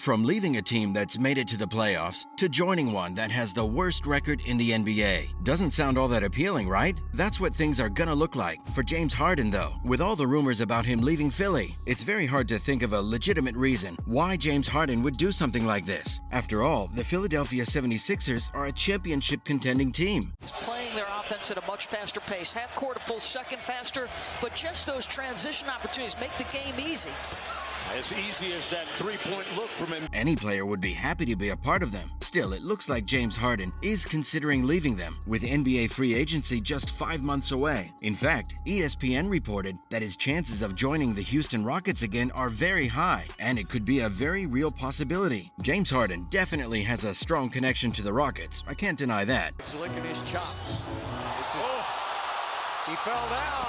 From leaving a team that's made it to the playoffs to joining one that has the worst record in the NBA. Doesn't sound all that appealing, right? That's what things are gonna look like for James Harden, though. With all the rumors about him leaving Philly, it's very hard to think of a legitimate reason why James Harden would do something like this. After all, the Philadelphia 76ers are a championship contending team. Playing their offense at a much faster pace. Half court a full second faster, but just those transition opportunities make the game easy. As easy as that three-point look from him. Any player would be happy to be a part of them. Still, it looks like James Harden is considering leaving them, with NBA free agency just 5 months away. In fact, ESPN reported that his chances of joining the Houston Rockets again are very high, and it could be a very real possibility. James Harden definitely has a strong connection to the Rockets. I can't deny that. He's licking his chops. He fell down.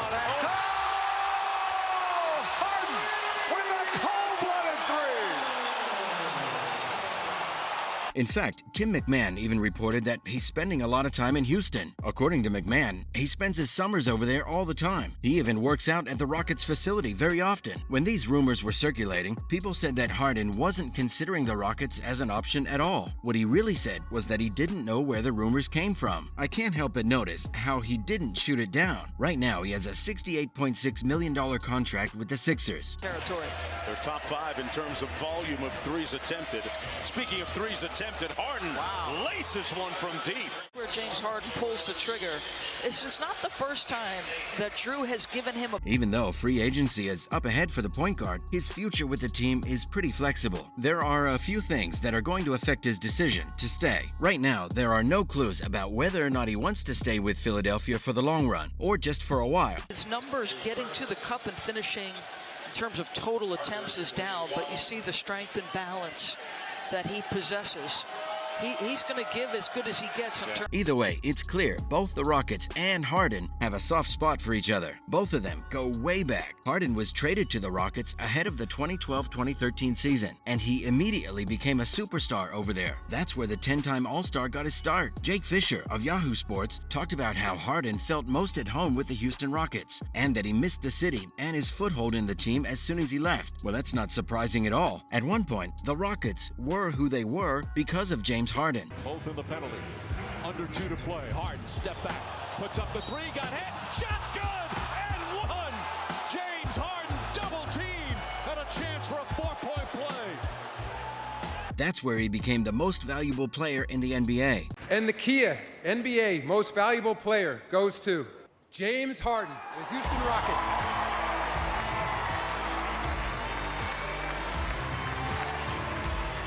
In fact, Tim McMahon even reported that he's spending a lot of time in Houston. According to McMahon, he spends his summers over there all the time. He even works out at the Rockets facility very often. When these rumors were circulating, people said that Harden wasn't considering the Rockets as an option at all. What he really said was that he didn't know where the rumors came from. I can't help but notice how he didn't shoot it down. Right now, he has a $68.6 million contract with the Sixers. Territory. They're top 5 in terms of volume of threes attempted. Speaking of threes attempted, Harden laces one from deep. Where James Harden pulls the trigger. This is not the first time that Drew has given him a... Even though free agency is up ahead for the point guard, his future with the team is pretty flexible. There are a few things that are going to affect his decision to stay. Right now, there are no clues about whether or not he wants to stay with Philadelphia for the long run, or just for a while. His numbers getting to the cup and finishing in terms of total attempts is down, but you see the strength and balance that he possesses. He's going to give as good as he gets. Either way, it's clear both the Rockets and Harden have a soft spot for each other. Both of them go way back. Harden was traded to the Rockets ahead of the 2012-2013 season, and he immediately became a superstar over there. That's where the 10-time All-Star got his start. Jake Fisher of Yahoo Sports talked about how Harden felt most at home with the Houston Rockets, and that he missed the city and his foothold in the team as soon as he left. Well, that's not surprising at all. At one point, the Rockets were who they were because of James Harden. Both in the penalty. Under 2 to play. Harden step back. Puts up the 3. Got hit. Shot's good. And one. James Harden double team. And a chance for a 4-point play. That's where he became the most valuable player in the NBA. And the Kia NBA most valuable player goes to James Harden, the Houston Rockets.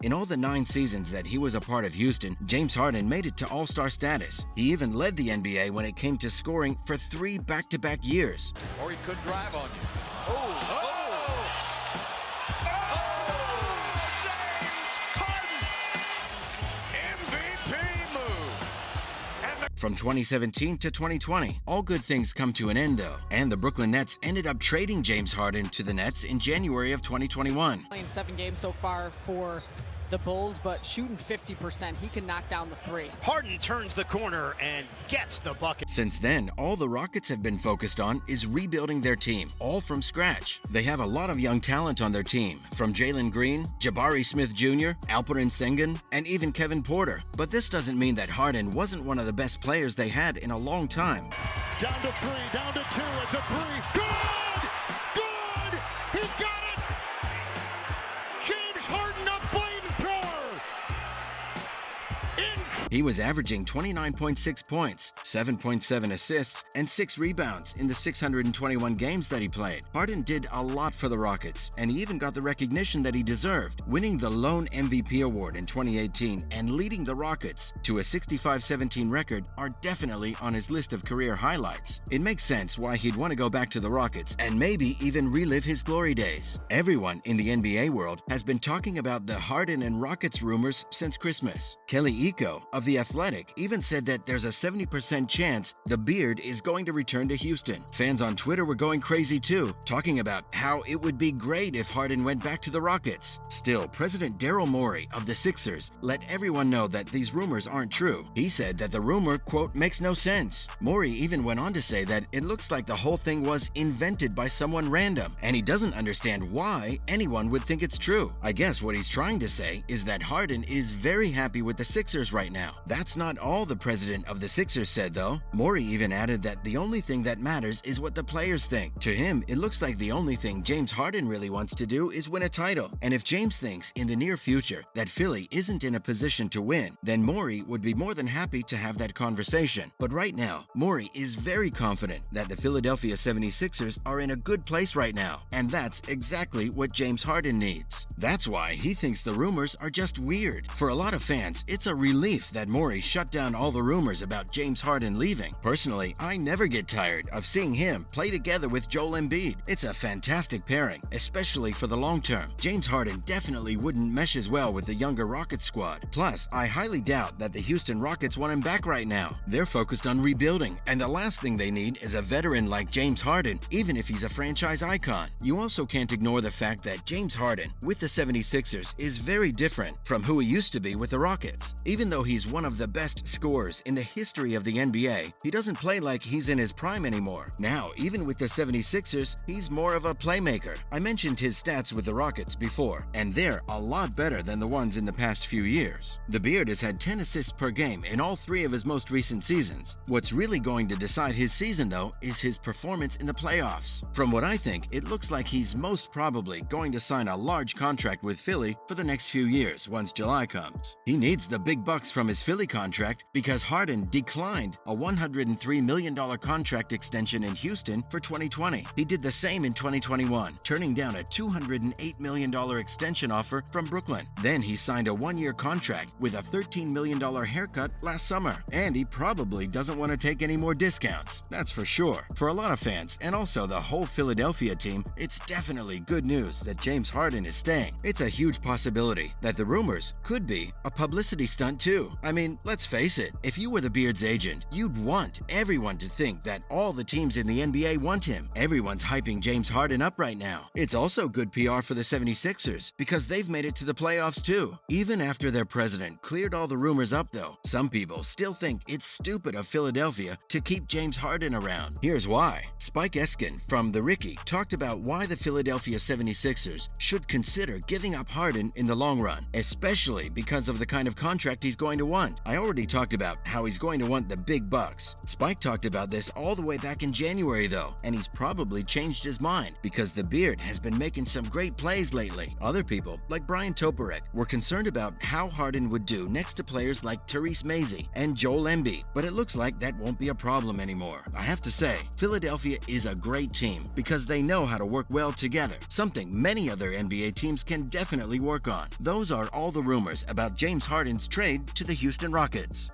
In all the 9 seasons that he was a part of Houston, James Harden made it to All-Star status. He even led the NBA when it came to scoring for 3 back-to-back years. Or he could drive on you. From 2017 to 2020, all good things come to an end though, and the Brooklyn Nets ended up trading James Harden to the Nets in January of 2021. Playing 7 games so far for the Bulls, but shooting 50%, he can knock down the 3. Harden turns the corner and gets the bucket. Since then, all the Rockets have been focused on is rebuilding their team, all from scratch. They have a lot of young talent on their team, from Jalen Green, Jabari Smith Jr., Alperen Sengun, and even Kevin Porter. But this doesn't mean that Harden wasn't one of the best players they had in a long time. Down to 3, down to 2, it's a 3. Good! Good! He got it! James Harden, a flamethrower! He was averaging 29.6 points, 7.7 assists, and 6 rebounds in the 621 games that he played. Harden did a lot for the Rockets, and he even got the recognition that he deserved, winning the lone MVP award in 2018 and leading the Rockets to a 65-17 record are definitely on his list of career highlights. It makes sense why he'd want to go back to the Rockets and maybe even relive his glory days. Everyone in the NBA world has been talking about the Harden and Rockets rumors since Christmas. Kelly Iko of The Athletic even said that there's a 70% 50% chance the Beard is going to return to Houston. Fans on Twitter were going crazy too, talking about how it would be great if Harden went back to the Rockets. Still, President Daryl Morey of the Sixers let everyone know that these rumors aren't true. He said that the rumor, quote, makes no sense. Morey even went on to say that it looks like the whole thing was invented by someone random, and he doesn't understand why anyone would think it's true. I guess what he's trying to say is that Harden is very happy with the Sixers right now. That's not all the president of the Sixers said, though. Morey even added that the only thing that matters is what the players think. To him, it looks like the only thing James Harden really wants to do is win a title. And if James thinks in the near future that Philly isn't in a position to win, then Morey would be more than happy to have that conversation. But right now, Morey is very confident that the Philadelphia 76ers are in a good place right now, and that's exactly what James Harden needs. That's why he thinks the rumors are just weird. For a lot of fans, it's a relief that Morey shut down all the rumors about James Harden leaving. Personally, I never get tired of seeing him play together with Joel Embiid. It's a fantastic pairing, especially for the long term. James Harden definitely wouldn't mesh as well with the younger Rockets squad. Plus, I highly doubt that the Houston Rockets want him back right now. They're focused on rebuilding, and the last thing they need is a veteran like James Harden, even if he's a franchise icon. You also can't ignore the fact that James Harden, with the 76ers, is very different from who he used to be with the Rockets. Even though he's one of the best scorers in the history of the NBA, he doesn't play like he's in his prime anymore. Now, even with the 76ers, he's more of a playmaker. I mentioned his stats with the Rockets before, and they're a lot better than the ones in the past few years. The Beard has had 10 assists per game in all 3 of his most recent seasons. What's really going to decide his season, though, is his performance in the playoffs. From what I think, it looks like he's most probably going to sign a large contract with Philly for the next few years once July comes. He needs the big bucks from his Philly contract because Harden declined a $103 million contract extension in Houston for 2020. He did the same in 2021, turning down a $208 million extension offer from Brooklyn. Then he signed a 1-year contract with a $13 million haircut last summer. And he probably doesn't want to take any more discounts, that's for sure. For a lot of fans, and also the whole Philadelphia team, it's definitely good news that James Harden is staying. It's a huge possibility that the rumors could be a publicity stunt too. I mean, let's face it, if you were the Beard's agent, you'd want everyone to think that all the teams in the NBA want him. Everyone's hyping James Harden up right now. It's also good PR for the 76ers because they've made it to the playoffs too. Even after their president cleared all the rumors up though, some people still think it's stupid of Philadelphia to keep James Harden around. Here's why. Spike Eskin from The Ricky talked about why the Philadelphia 76ers should consider giving up Harden in the long run, especially because of the kind of contract he's going to want. I already talked about how he's going to want the big bucks. Spike talked about this all the way back in January though, and he's probably changed his mind because the Beard has been making some great plays lately. Other people, like Brian Toporek, were concerned about how Harden would do next to players like Therese Mazie and Joel Embiid, but it looks like that won't be a problem anymore. I have to say, Philadelphia is a great team because they know how to work well together, something many other NBA teams can definitely work on. Those are all the rumors about James Harden's trade to the Houston Rockets.